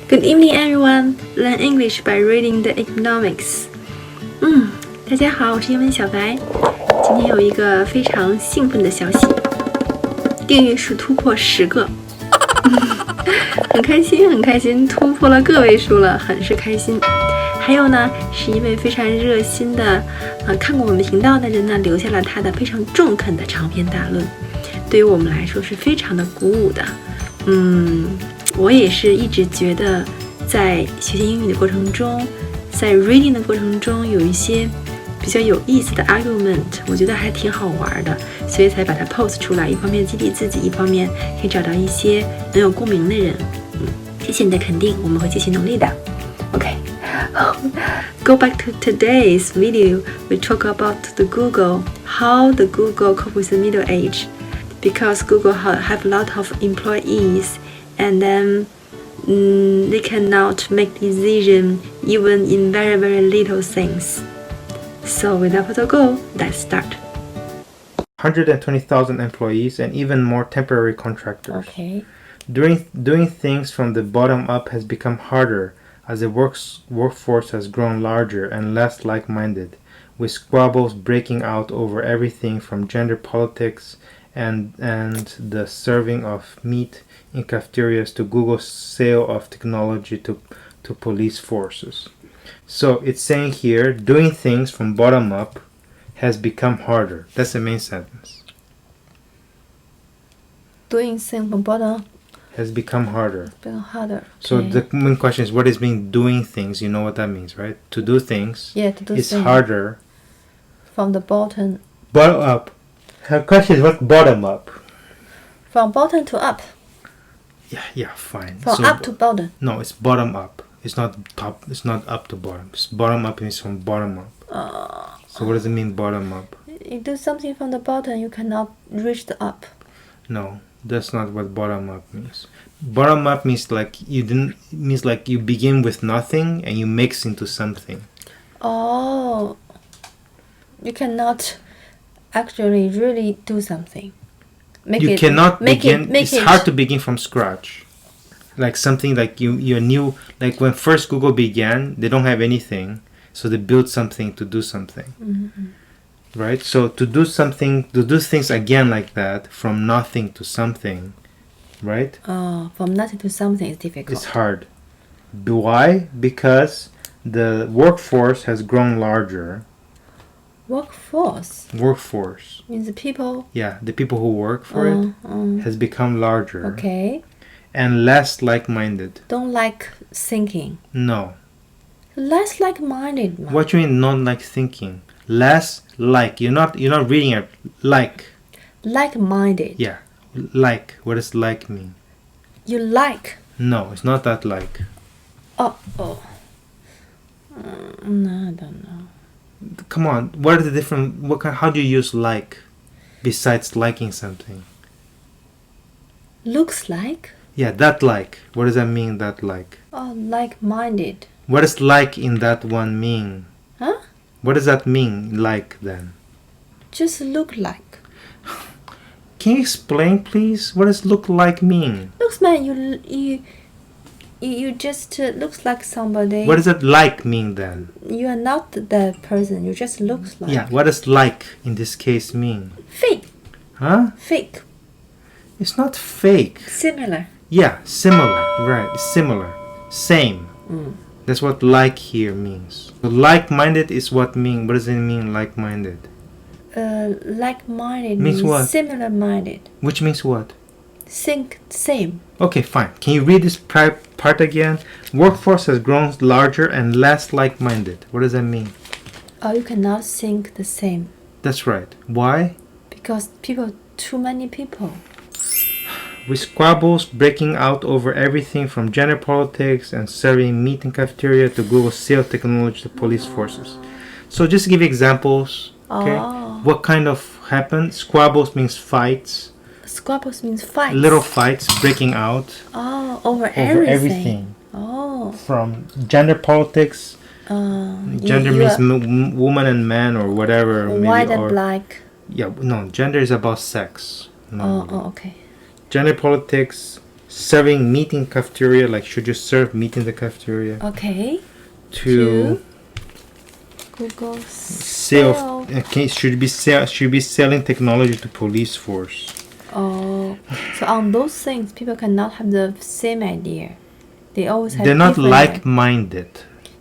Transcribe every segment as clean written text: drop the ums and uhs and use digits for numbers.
Good evening, everyone. Learn English by reading the economics. 大家好，我是英文小白。今天有一个非常兴奋的消息，订阅数突破10个，很开心，突破了个位数了，很是开心。还有呢，是一位非常热心的看过我们频道的人呢，留下了他的非常中肯的长篇大论，对于我们来说是非常的鼓舞的。我也是一直觉得在学习英语的过程中，在 reading 的过程中有一些比较有意思的 argument， 我觉得还挺好玩的，所以才把它 post 出来，一方面激励自己，一方面可以找到一些能有共鸣的人。谢谢你的肯定，我们会继续努力的。OK， Go back to today's video. We talk about the Google, how the Google cope with the middle age, because Google have a lot of employees, and then they cannot make decision even in very little things. So without further ado, let's start. 120,000 employees and even more temporary contractors. Okay. Doing things from the bottom up has become harder as the workforce has grown larger and less like-minded, with squabbles breaking out over everything from gender politics and the serving of meat in cafeterias to Google's sale of technology to police forces. So it's saying here, doing things from bottom up has become harder. That's the main sentence. Doing things from bottom Has become harder. harder. So the main question is, what is mean doing things? You know what that means, right? To do things is harder. From the bottom. Bottom up. Her question is, what bottom up? From bottom to up. Yeah, fine. From up to bottom. No, it's bottom up. It's not top. It's not up to bottom. It's bottom up means from bottom up. So what does it mean bottom up? You do something from the bottom, you cannot reach the up. No, that's not what bottom up means. Bottom up means like you begin with nothing and you mix into something. Oh, you cannot actually really do something. It's hard to begin from scratch. Like something like you're new. Like when first Google began, they don't have anything, so they built something to do something. Mm-hmm. Right? So to do things again like that, from nothing to something, right? From nothing to something is difficult. It's hard. Why? Because the workforce has grown larger. Workforce means the people. Yeah, the people who work for it has become larger. Okay. And less like-minded. Don't like thinking. No. Less like-minded. Man. What do you mean not like thinking? Less like. You're not reading it like. Like-minded. Yeah. Like. What does like mean? You like. No, it's not that like. No, I don't know. Come on. What are the different? How do you use like besides liking something? Looks like. Yeah, that like. What does that mean, that like? Like-minded. What does like in that one mean? Huh? What does that mean, like, then? Just look like. Can you explain, please? What does look like mean? Looks like you just looks like somebody. What does that like mean, then? You are not that person. You just looks like. Yeah, what does like in this case mean? Fake. Huh? Fake. It's not fake. Similar. Yeah, similar. Right, similar. Same. That's what like here means. So like-minded is what does it mean, like-minded? Like-minded means what? Similar-minded. Which means what? Think same. Okay, fine. Can you read this part again? Workforce has grown larger and less like-minded. What does that mean? You cannot think the same. That's right. Why? Because too many people. With squabbles breaking out over everything from gender politics and serving meat in cafeteria to Google's sale technology to police forces. So just to give examples, okay? What kind of happened? Squabbles means fights. Squabbles means fights. Little fights breaking out. Over everything. From gender politics. Gender means woman and man or whatever. White and black. Yeah, no, gender is about sex. Okay. Gender politics, serving meat in cafeteria, like should you serve meat in the cafeteria? Okay. To Google sell. Okay, should be selling technology to police force. Oh, so on those things, people cannot have the same idea. They always have. They're not different like-minded.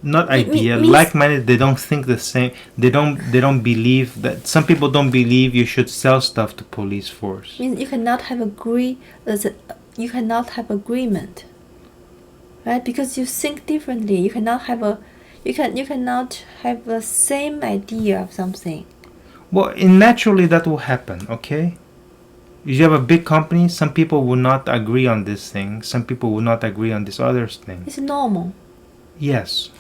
Not idea. means- Like-minded. They don't think the same. They don't believe that. Some people don't believe you should sell stuff to police force. Means you cannot have you cannot have agreement, right? Because you think differently. You cannot have you cannot have the same idea of something. Well, naturally that will happen. Okay. If you have a big company, some people will not agree on this thing. Some people will not agree on this other thing. It's normal. Yes.